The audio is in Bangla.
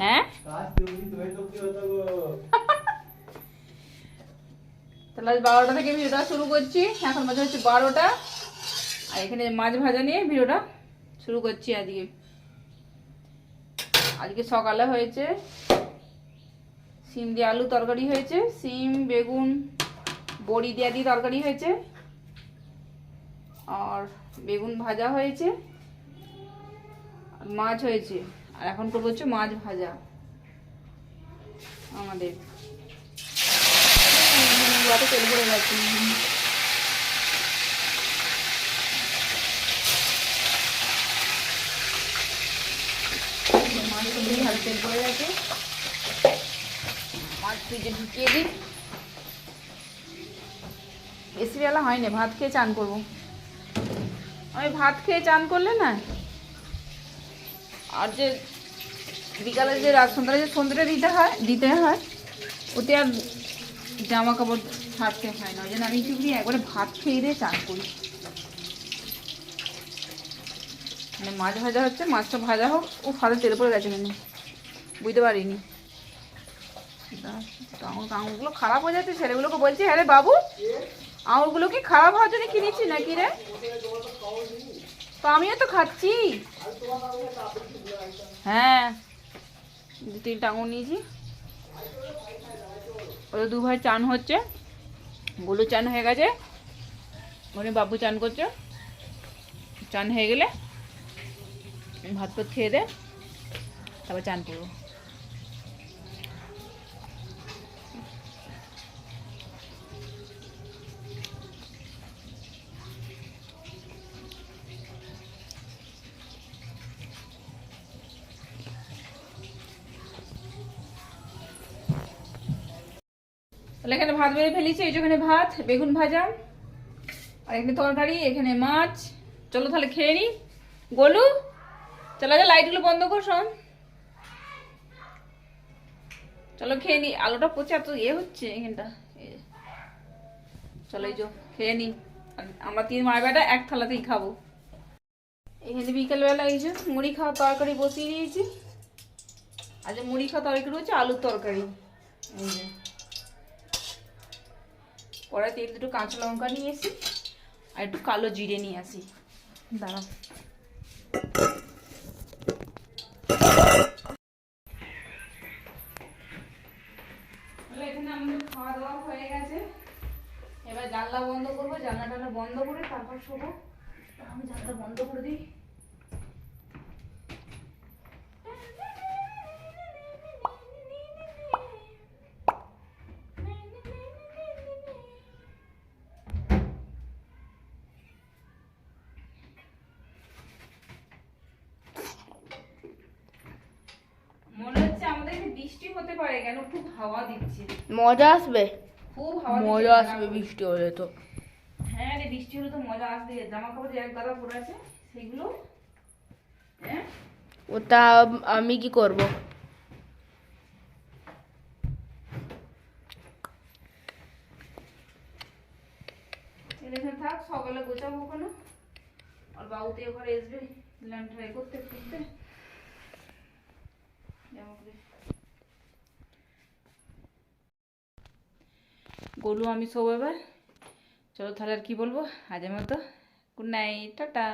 হ্যাঁ তাহলে 12টা থেকে ভিডিওটা শুরু করছি। এখন বাজে হচ্ছে 12টা, আর এখানে মাছ ভাজা নিয়ে ভিডিওটা শুরু করছি। আজকে সকালে হয়েছে সিম দিয়ে আলু তরকারি হয়েছে, সিম বেগুন বড়ি দিয়ে তরকারি হয়েছে, আর বেগুন ভাজা হয়েছে, আর মাছ হয়েছে। আর এখন করবো হচ্ছে মাছ ভাজা আমাদের। তেল পড়ে গেছে, ভালো তেল পড়ে গেছে। মাছ ফ্রিজে ঢুকিয়ে দিই। বেশি বেলা হয়নি, ভাত খেয়ে চান করবো। আমি ভাত খেয়ে চান করলে না, আর যে বিকালে যে রাত সন্ধ্যাটা দিতে হয় ওতে আর জামা কাপড় ছাড়তে হয় না। ওই জন্য আমি চুপড়ি একবারে ভাত খেয়ে দিয়ে চান করি। মানে মাছ ভাজা হচ্ছে, মাছটা ভাজা হোক। ও ফাঁদে তেল পড়ে গেছে কেন বুঝতে পারিনি। আঙুরগুলো খারাপ হয়ে যাচ্ছে, ছেলেগুলোকে বলছি হ্যাঁ রে বাবু আঙুরগুলো কি খারাপ হওয়ার জন্য কিনেছি নাকি রে? তো আমিও তো খাচ্ছি। হ্যাঁ 2-3টা আঙুর নিয়েছি। ওদের 2 ভাই চান হচ্ছে, গোলু চান হয়ে গেছে, ওখানে বাবু চান করছে। চান হয়ে গেলে ভাত ভাত খেয়ে দে, তারপর চান করবো। তাহলে এখানে ভাত বেড়ে ফেলেছি। এই যেখানে ভাত, বেগুন ভাজা, আর এখানে তরকারি, এখানে মাছ। চলো তাহলে খেয়ে নি। গোলু চলো, যা লাইটগুলো বন্ধ কর শোন। চলো খেয়ে নি। আলুটা পচে এত হচ্ছে এখানটা। চলো এই যে খেয়ে নি। আমরা 3 মায়ের বেটা এক থালাতেই খাবো। এখানে বিকেলবেলা এই যে মুড়ি খাওয়া তরকারি বসিয়ে দিয়েছি। আর যে মুড়ি খাওয়া তরকারি হচ্ছে আলুর তরকারি। এই যে পরে তেল 2 কাঁচা লঙ্কা নিয়ে এসি, আর একটু কালো জিরে নিয়ে আসি। দাঁড়াও এখানে আমাদের খাওয়া দাওয়া হয়ে গেছে। এবার জানলা বন্ধ করবো, জানলাটা বন্ধ করে তারপর শোবো। আমি জানলা বন্ধ করে দিই। মনে হচ্ছে আমাদের এখানে বৃষ্টি হতে পারে, কেন খুব হাওয়া দিচ্ছে। মজা আসবে, খুব হাওয়া মজা আসবে বৃষ্টি হলে তো। হ্যাঁ রে, বৃষ্টি হলে তো মজা আসবে। জামা কাপড় যে এক গাদা পরে আছে সেগুলো, হ্যাঁ ওটা আমি কি করব? এখানে থাক, সকালে গোছাবো ওখানে। আর বাবুতে ঘরে আসবে ল্যাম্প ট্রাই করতে করতে। গোলু আমি শোবো এবার। চলো তাহলে আর কি বলবো, আজের মতো গুড নাইট, টাটা।